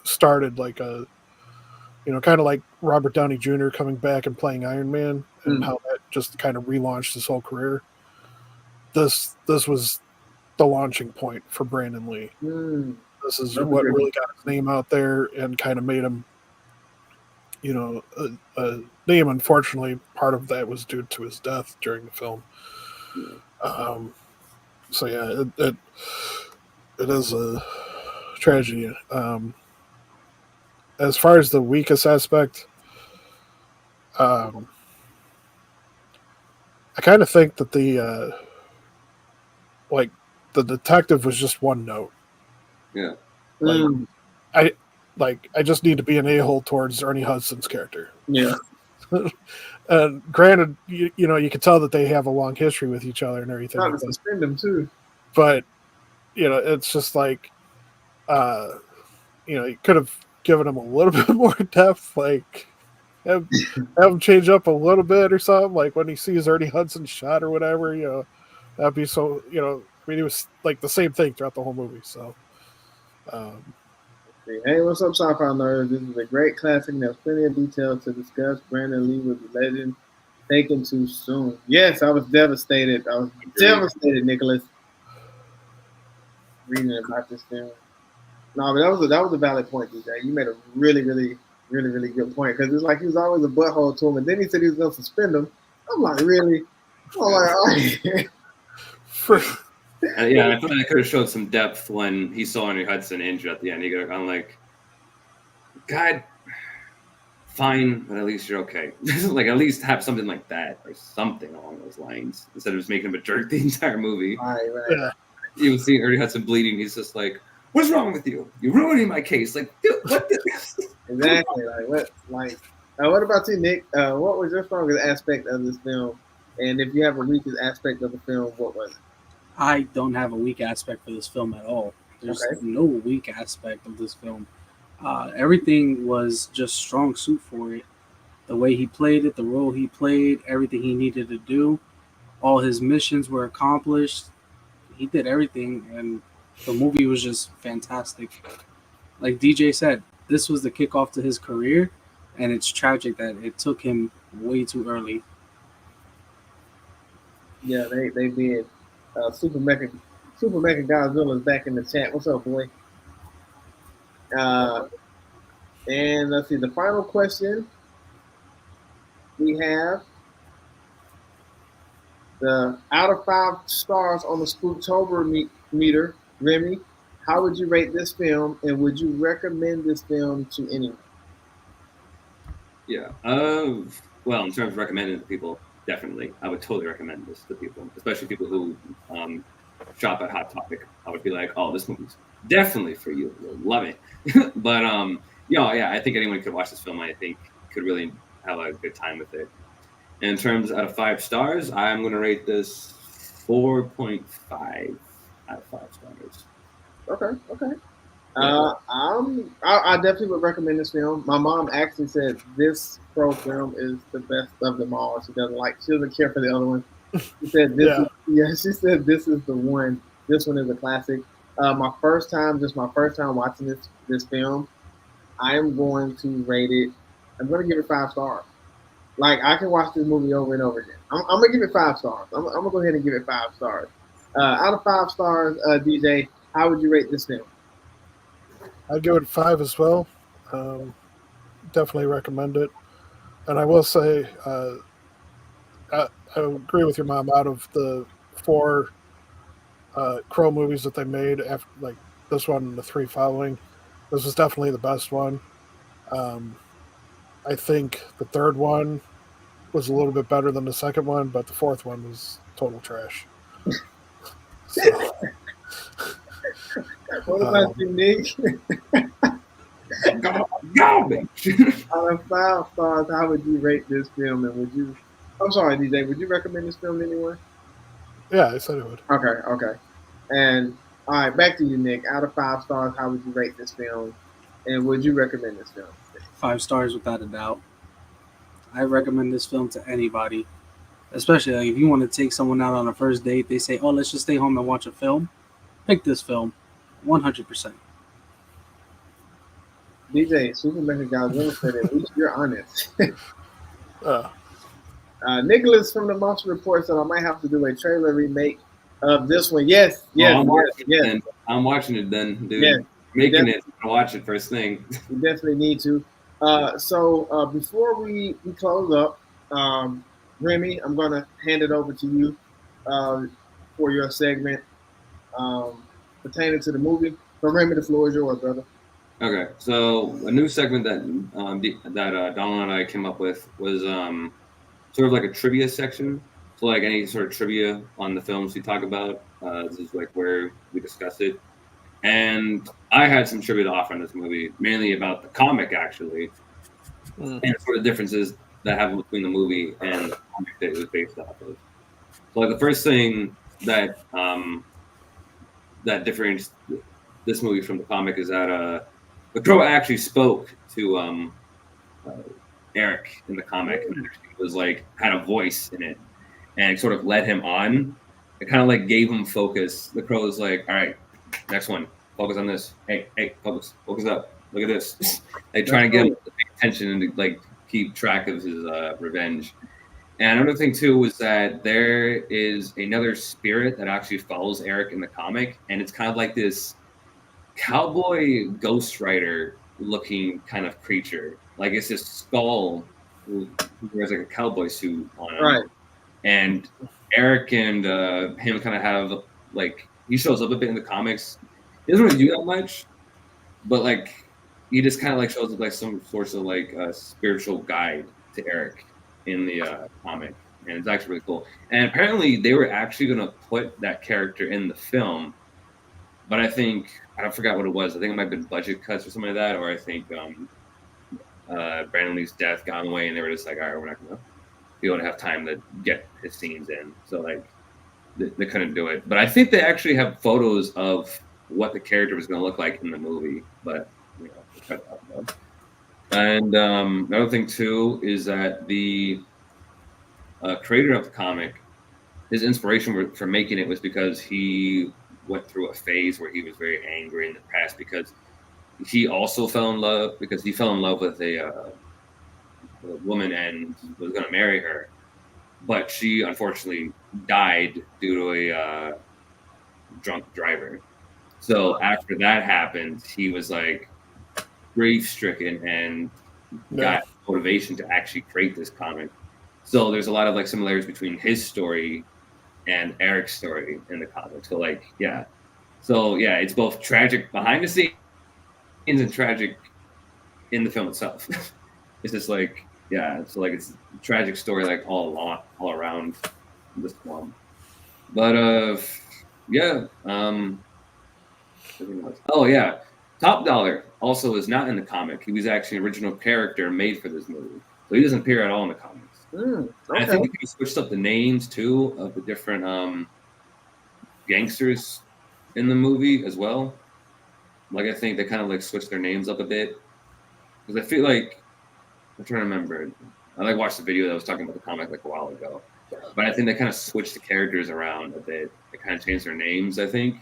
started like a, kind of like Robert Downey Jr. coming back and playing Iron Man, and how that just kind of relaunched his whole career. This was the launching point for Brandon Lee. This is what really got his name out there and kind of made him, a name. Unfortunately, part of that was due to his death during the film. So yeah, it is a tragedy. As far as the weakest aspect, I kind of think that the detective was just one note. Yeah. I just need to be an a-hole towards Ernie Hudson's character. Yeah. And granted, you can tell that they have a long history with each other and everything. Trying to suspend them too. But it's just like, you could have given him a little bit more depth, like have him change up a little bit or something. Like when he sees Ernie Hudson shot or whatever, that'd be so. I mean, it was like the same thing throughout the whole movie. So. Hey, what's up, Sci-Fi Nerdz? This is a great classic, and there's plenty of detail to discuss. Brandon Lee was a legend, taken too soon. Yes, I was devastated. Nicholas, reading about this film. No, but that was a valid point, DJ. You made a really, really, really, really good point, because it's like he was always a butthole to him, and then he said he was going to suspend him. I'm like, really? I'm like, yeah, I thought I could have showed some depth when he saw Ernie Hudson injured at the end. I'm like, God, fine, but at least you're okay. Like, at least have something like that or something along those lines instead of just making him a jerk the entire movie. Right. Yeah. You would see Ernie Hudson bleeding. He's just like, "What's wrong with you? You're ruining my case." Like, what? Exactly. What about you, Nick? What was your strongest aspect of this film? And if you have a weakest aspect of the film, what was it? I don't have a weak aspect for this film at all. There's no weak aspect of this film. Everything was just strong suit for it. The way he played it, the role he played, everything he needed to do, all his missions were accomplished. He did everything, and the movie was just fantastic. Like DJ said, this was the kickoff to his career, and it's tragic that it took him way too early. Yeah, they did. Super Mecha Godzilla is back in the chat. What's up, boy? And let's see, the final question we have, the out of 5 stars on the Spooktober meter. Remy, how would you rate this film, and would you recommend this film to anyone? Yeah. Well, in terms of recommending it to people, definitely, I would totally recommend this to people, especially people who shop at Hot Topic. I would be like, "Oh, this movie's definitely for you. You'll love it." But I think anyone could watch this film. I think could really have a good time with it. And in terms out of 5 stars, I'm going to rate this 4.5 out of 5 stars. Okay. I definitely would recommend this film. My mom actually said this Crow film is the best of them all. She doesn't care for the other one. She said this. She said this is the one. This one is a classic. My first time watching this film, I am going to rate it. I'm going to give it 5 stars. Like, I can watch this movie over and over again. I'm going to give it 5 stars. I'm going to go ahead and give it 5 stars. Out of 5 stars, DJ, how would you rate this film? I'd give it 5 as well. Definitely recommend it. And I will say, I agree with your mom. Out of the 4 Crow movies that they made, after like this one and the 3 following, This was definitely the best one. I think the third one was a little bit better than the second one, but the fourth one was total trash. So, what about you, Nick? Garbage. Out of 5 stars, how would you rate this film? And would you? I'm sorry, DJ. Would you recommend this film to anyone? yeah, I said it would. Okay. And all right, back to you, Nick. Out of 5 stars, how would you rate this film? And would you recommend this film? 5 stars without a doubt. I recommend this film to anybody, especially like if you want to take someone out on a first date. They say, "Oh, let's just stay home and watch a film." Pick this film, 100%. DJ, Superman Godzilla said, "At least you're honest." Uh, Nicholas from the Monster Report said, "I might have to do a trailer remake of this one." Yes. I'm watching it then, dude. Yes. Making it. I'm gonna watch it first thing. You definitely need to. So before we close up, Remy, I'm going to hand it over to you for your segment pertaining to the movie. So, Remy, the floor is yours, brother. Okay, so a new segment that Donald and I came up with was sort of like a trivia section. So, like any sort of trivia on the films we talk about, this is like where we discuss it. And I had some trivia to offer on this movie, mainly about the comic, actually, and sort of differences that happen between the movie and the comic that it was based off of. So, like the first thing that that differentiates this movie from the comic is that TheCrow actually spoke to Eric in the comic, and actually was like had a voice in it, and sort of led him on. It kind of like gave him focus. TheCrow was like, "All right, next one, focus on this. Hey, focus up. Look at this." Like trying to get him to pay attention and to like keep track of his revenge. And another thing too was that there is another spirit that actually follows Eric in the comic, and it's kind of like this cowboy Ghost Rider looking kind of creature. Like it's this skull who wears like a cowboy suit on him. Right. And Eric and him kind of have like, he shows up a bit in the comics. He doesn't really do that much, but like he just kind of like shows up like some sort of like spiritual guide to Eric in the comic, and it's actually really cool. And apparently they were actually going to put that character in the film, but I forgot what it was. I think it might have been budget cuts or something like that, or I think Brandon Lee's death got in the way, and they were just like, all right, we're not going to be able to have time to get his scenes in, so like they couldn't do it. But I think they actually have photos of what the character was going to look like in the movie, but you know, cut that out. And another thing too is that the creator of the comic, his inspiration for making it was because he went through a phase where he was very angry in the past, because he also fell in love with a woman and was going to marry her, but she unfortunately died due to a drunk driver. So after that happened, he was like grief-stricken and got motivation to actually create this comic. So there's a lot of like similarities between his story and Eric's story in the comic. So like, yeah. So yeah, it's both tragic behind the scenes and tragic in the film itself. It's just like, yeah, so like it's a tragic story like all around this one. But yeah. Oh yeah. Top Dollar also is not in the comic. He was actually an original character made for this movie. So he doesn't appear at all in the comics. Okay. I think he switched up the names too of the different gangsters in the movie as well. Like I think they kind of like switched their names up a bit, because I feel like I'm trying to remember. I like watched the video that was talking about the comic like a while ago, but I think they kind of switched the characters around a bit. They kind of changed their names, I think.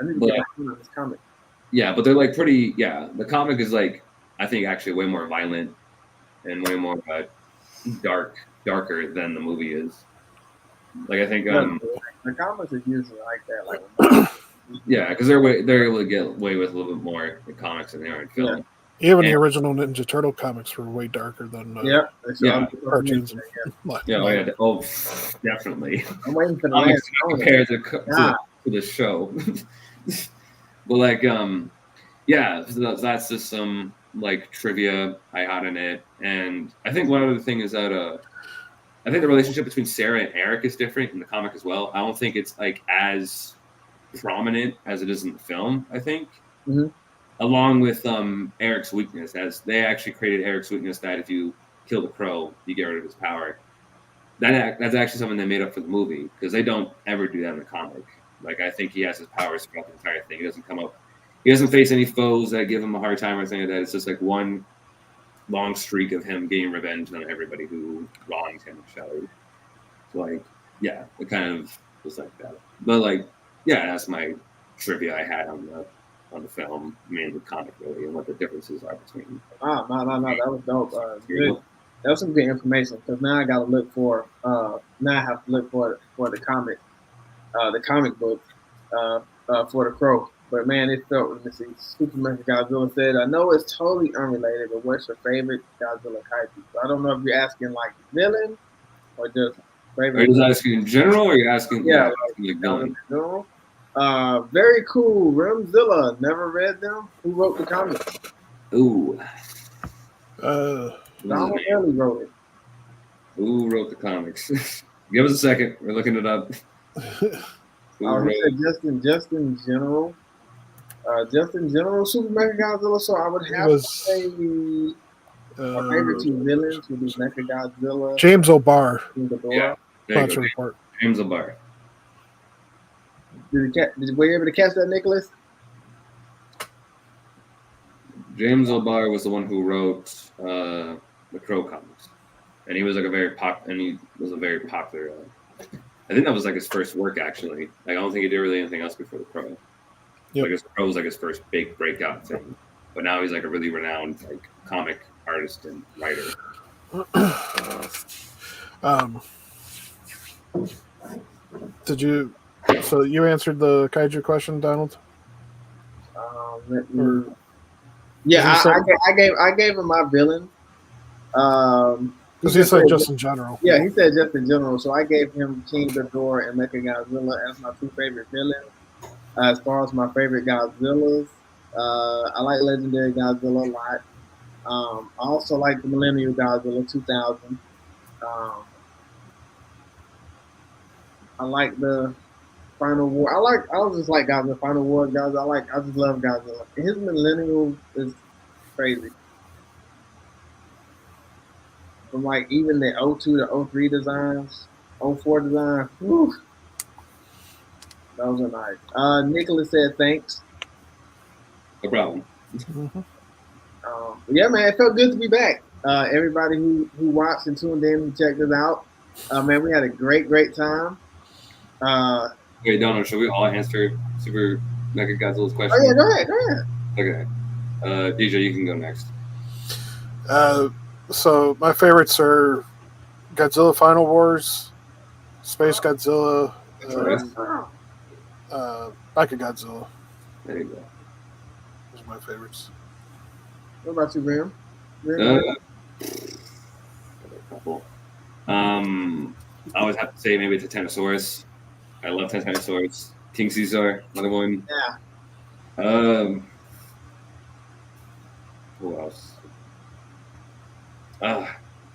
I need to get this comic. Yeah, but they're like pretty. Yeah, the comic is like, I think actually way more violent and way more darker than the movie is. Like I think the comics are usually like that. Like yeah, because they're able to get away with a little bit more in comics than they are in film. Yeah. Even the original Ninja Turtle comics were way darker than cartoons. Oh, definitely. I'm waiting for the compared to the show. But like yeah, that's just some like trivia I had in it, and I think one other thing is that I think the relationship between Sarah and Eric is different in the comic as well. I don't think it's like as prominent as it is in the film. I think, along with Eric's weakness, as they actually created Eric's weakness that if you kill the Crow, you get rid of his power. That's actually something they made up for the movie because they don't ever do that in the comic. Like I think he has his powers throughout the entire thing. He doesn't come up. He doesn't face any foes that give him a hard time or anything like that. It's just like one long streak of him getting revenge on everybody who wronged him, shall we? So like, yeah, it kind of was like that. But like, yeah, that's my trivia I had on the film, mainly the comic really, and what the differences are between. No, that was dope. Good. That was some good information because now I got to look for. Now I have to look for the comic book for the Crow. But man, it felt. Let me see. Superman Godzilla said, "I know it's totally unrelated, but what's your favorite Godzilla kaiju?" So I don't know if you're asking like villain or just favorite. Are you asking in general, or are you asking like villain? In general. Very cool. Remzilla. Never read them. Who wrote the comics? Ooh. Donald Ellie wrote it. Who wrote the comics? Give us a second. We're looking it up. He said Justin General. Justin General, Super Mechagodzilla. So I would have to say my favorite two villains would be Mechagodzilla. James O'Barr. Yeah. Report. James O'Barr. Were you able to catch that, Nicholas? James O'Barr was the one who wrote the Crow comics, and he was like a very popular. I think that was like his first work actually. Like I don't think he did really anything else before the Crow. Yep. Like his Crow was like his first big breakout thing, but now he's like a really renowned like comic artist and writer. Did you? So you answered the kaiju question, Donald? Yeah, I gave him my villain. Because he said just in general. Yeah, he said just in general. So I gave him King Ghidorah and Mechagodzilla as my two favorite villains. As far as my favorite Godzillas, I like Legendary Godzilla a lot. I also like the Millennial Godzilla 2000. I like the Final War. I just like Godzilla. Final War Godzilla. I just love Godzilla. His Millennial is crazy. From like even the 02 to 03 designs, 04 designs. Whew. Those are nice. Nicholas said thanks. No problem. Yeah, man, it felt good to be back. Everybody who watched and tuned in and checked us out. Man, we had a great time. Wait, Donald, should we all answer Super Mechagodzilla's question? Oh yeah, go ahead. Okay. DJ, you can go next. So my favorites are Godzilla Final Wars, Space Godzilla, Mechagodzilla. There you go. Those are my favorites. What about you, Ram? A couple. I always have to say maybe Titanosaurus. I love Titanosaurus. King Caesar, another one. Yeah. Who else?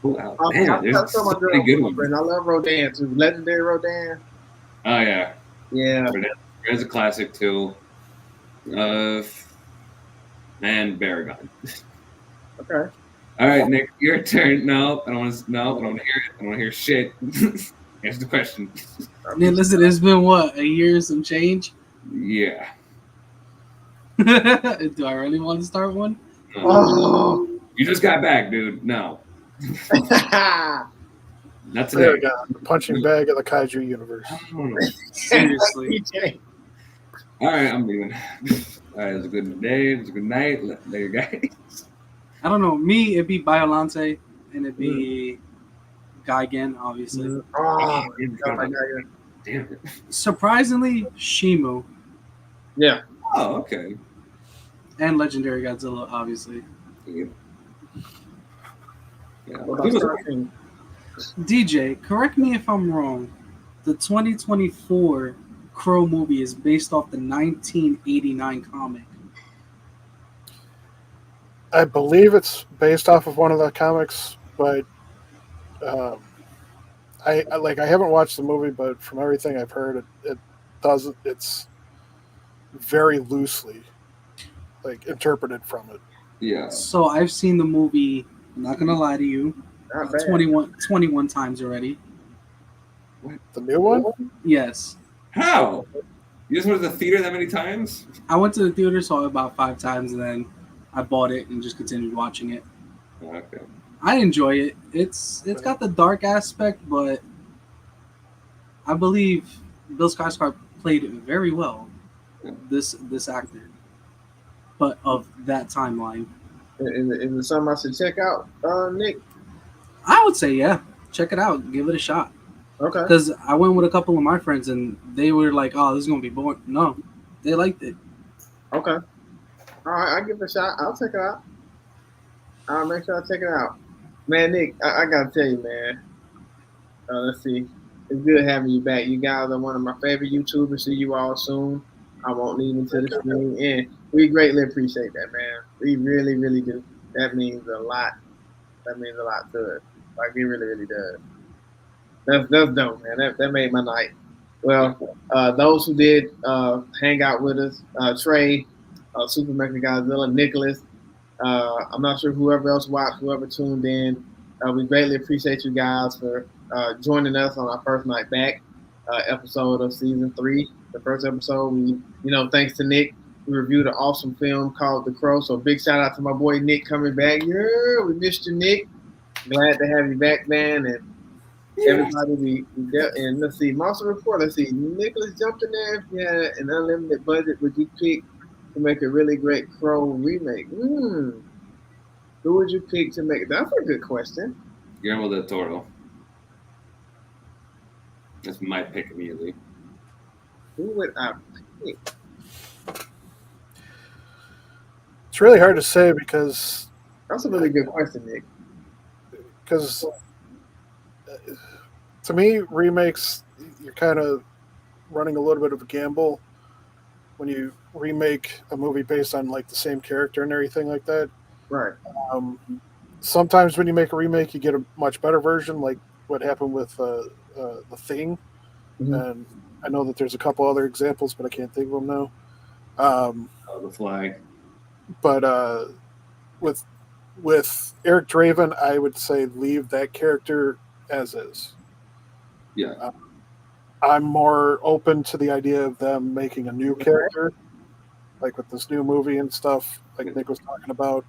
Who else? Man, there's so many good ones. I love Rodan too. Legendary Rodan. Oh yeah. Yeah. Rodan's a classic too. And Baragon. Okay. All right, Nick, your turn. No, I don't want to hear it. I don't want to hear shit. Answer the question. Man, listen, it's been what, a year and some change? Yeah. Do I really want to start one? No. Oh. You just got back, dude. No. Not today. There we go. The punching bag of the kaiju universe. Seriously. All right, I'm leaving. All right, it was a good day. It was a good night. Later, guys. I don't know. Me, it'd be Biolante, and it'd be Gigan, obviously. Oh my God. Damn it. Surprisingly, Shimu. Yeah. Oh, okay. And Legendary Godzilla, obviously. Yeah. DJ, correct me if I'm wrong. The 2024 Crow movie is based off the 1989 comic. I believe it's based off of one of the comics, but um, I haven't watched the movie, but from everything I've heard, it doesn't. It's very loosely interpreted from it. Yeah. So I've seen the movie. I'm not gonna lie to you. Not bad. 21 times already. The new one? Yes. How? You just went to the theater that many times? I went to the theater, saw it about 5 times, and then I bought it and just continued watching it. Okay. I enjoy it. It's got the dark aspect, but I believe Bill Skarsgård played it very well. This actor, but of that timeline. Is it something I should check out, Nick? I would say, yeah, check it out, give it a shot. Okay. Because I went with a couple of my friends and they were like, "Oh, this is gonna be boring." No, they liked it. Okay. All right, I'll give it a shot. I'll check it out. I'll make sure I check it out. Man, Nick, I gotta tell you, man. Let's see. It's good having you back. You guys are one of my favorite YouTubers. See you all soon. I won't leave until the stream, and we greatly appreciate that, man. We really, really do. That means a lot. That means a lot to us. Like, it really, really does. That's dope, man. That made my night. Well, those who did hang out with us, Trey, Super Mecha Godzilla, Nicholas, I'm not sure whoever else watched, whoever tuned in. We greatly appreciate you guys for joining us on our first night back episode of season 3. The first episode, thanks to Nick, we reviewed an awesome film called TheCrow. So big shout out to my boy Nick coming back. Yeah, we missed you, Nick. Glad to have you back, man. And everybody, and let's see, Monster Report. Let's see, Nicholas jumped in there. If you had an unlimited budget, would you pick to make a really great Crow remake? Who would you pick to make? That's a good question. Guillermo del Toro. That's my pick immediately. Who would I pick? It's really hard to say because That's a really good question, Nick. Because to me, remakes, you're kind of running a little bit of a gamble when you remake a movie based on like the same character and everything like that. Right. Sometimes when you make a remake, you get a much better version, like what happened with The Thing. Mm-hmm. And I know that there's a couple other examples, but I can't think of them now. The Fly. But with Eric Draven, I would say leave that character as is. Yeah. I'm more open to the idea of them making a new character, like with this new movie and stuff, like Nick was talking about.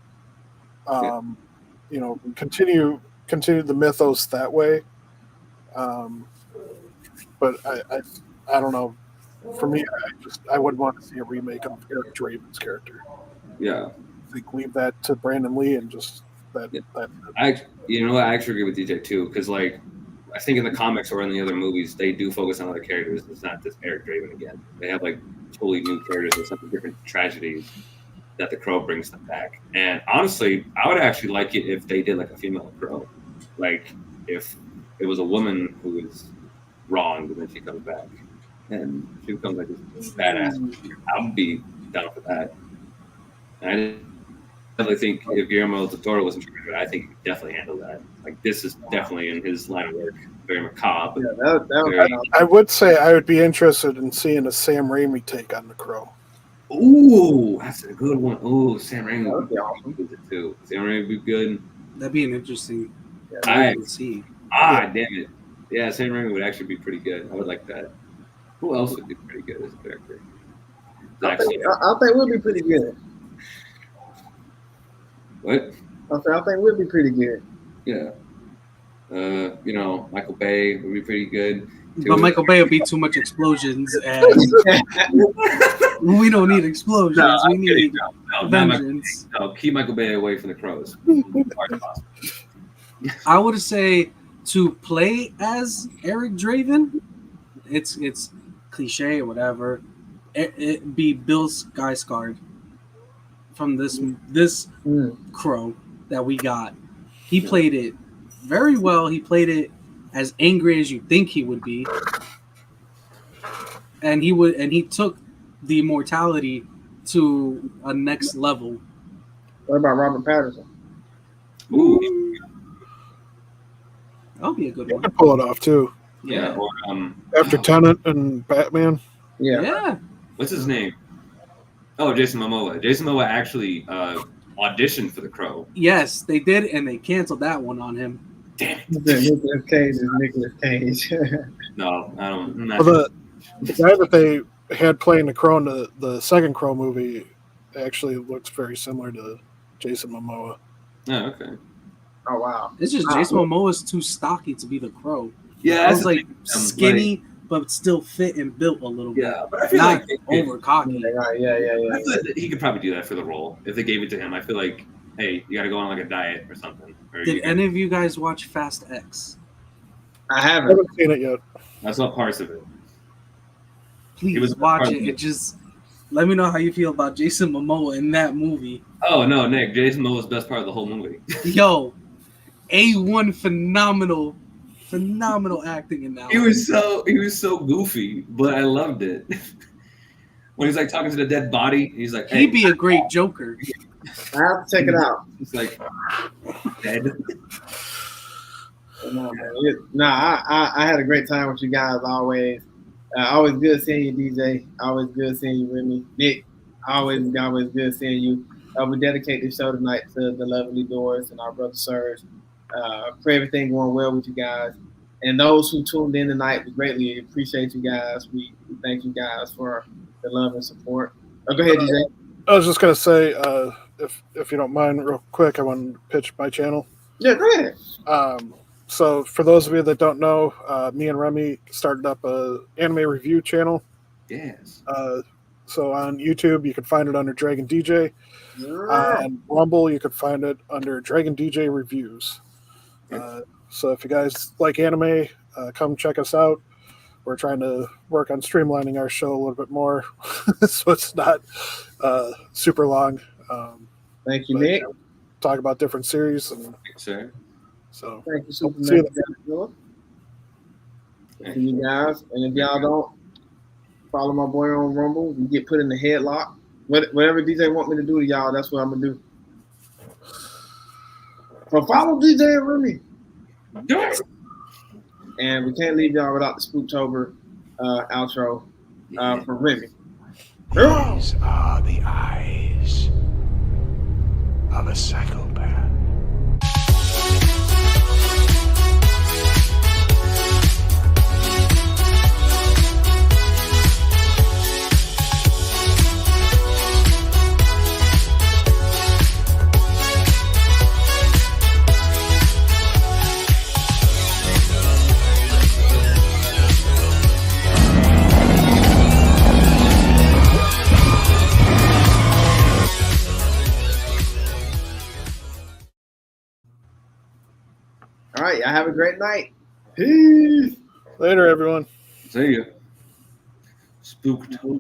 Continue the mythos that way. But I don't know. For me, I wouldn't want to see a remake of Eric Draven's character. Yeah. I think leave that to Brandon Lee and just that. I actually agree with DJ too, because like I think in the comics or in the other movies, they do focus on other characters. It's not just Eric Draven again. They have like totally new characters with something different tragedies that the Crow brings them back. And honestly, I would actually like it if they did like a female Crow, like if it was a woman who was wronged and then she comes back and she becomes like this badass. I would be down for that. And I definitely think if Guillermo del Toro was in charge of it, I think he could definitely handle that. Like, this is definitely in his line of work. Very macabre. Yeah, I would say I would be interested in seeing a Sam Raimi take on The Crow. Ooh, that's a good one. Ooh, Sam Raimi would be awesome. Too. Sam Raimi would be good. That'd be an interesting to see. Damn it. Yeah, Sam Raimi would actually be pretty good. I would like that. Who else would be pretty good as a character? I think we'll be pretty good. What? I think we'll be pretty good. Yeah. Michael Bay would be pretty good. But Michael Bay would be too much explosions, and we don't need explosions. We need vengeance. No, keep Michael Bay away from the Crows. I would say to play as Eric Draven, it's cliche or whatever. It be Bill Skarsgård from this Crow that we got. He played it very well. He played it as angry as you think he would be, and he took the immortality to a next level What about Robert Pattinson? Ooh. That'll be a good You one. can pull it off too. Yeah. Or After Tenet and Batman. Yeah. what's his name? Oh, Jason Momoa. Jason Momoa actually auditioned for The Crow. Yes, they did, and they canceled that one on him. Damn it. Nicolas Cage is Nicolas Cage. No, I don't. I'm not Well, the guy that they had playing the Crow in the second Crow movie actually looks very similar to Jason Momoa. Oh, okay. Oh wow. It's just Jason Momoa's too stocky to be the Crow. Yeah, I that's was the like thing. skinny, but still fit and built a little bit. Yeah, but I feel Not like over cocky. Yeah. I feel like he could probably do that for the role if they gave it to him. I feel like, hey, you got to go on like a diet or something. Or Did any of you guys watch Fast X? I I haven't. haven't seen it yet. I saw parts of it. Please was watch part it. of it. And just let me know how you feel about Jason Momoa in that movie. Oh no, Nick! Jason Momoa's best part of the whole movie. Yo, A1 phenomenal acting in that. He was so goofy, but I loved it. When he's like talking to the dead body, he's like, "Hey, He'd be a great Joker. I have to check it out. It's like dead." I had a great time with you guys always. Always good seeing you, DJ. Always good seeing you with me. Nick, always good seeing you. We dedicate this show tonight to the lovely Doris and our brother Serge. Pray everything going well with you guys. And those who tuned in tonight, we greatly appreciate you guys. We thank you guys for the love and support. Oh, go ahead, DJ. I was just gonna say, if you don't mind, real quick, I want to pitch my channel. Yeah, go ahead. So for those of you that don't know, me and Remy started up a anime review channel. Yes. So on YouTube, you can find it under Dragon DJ. On Rumble, you can find it under Dragon DJ Reviews. So if you guys like anime, come check us out. We're trying to work on streamlining our show a little bit more, so it's not super long. Thank you, Nick. Talk about different series, and Sure. so Thank you, see you Superman. Thank you guys. And if y'all don't follow my boy on Rumble, you get put in the headlock. Whatever DJ want me to do to y'all, that's what I'm gonna do. So follow DJ and Remy. And we can't leave y'all without the Spooktober outro for Remy. These are the eyes of a psychopath. All right, y'all have a great night. Peace. later, everyone. See ya. Spooked.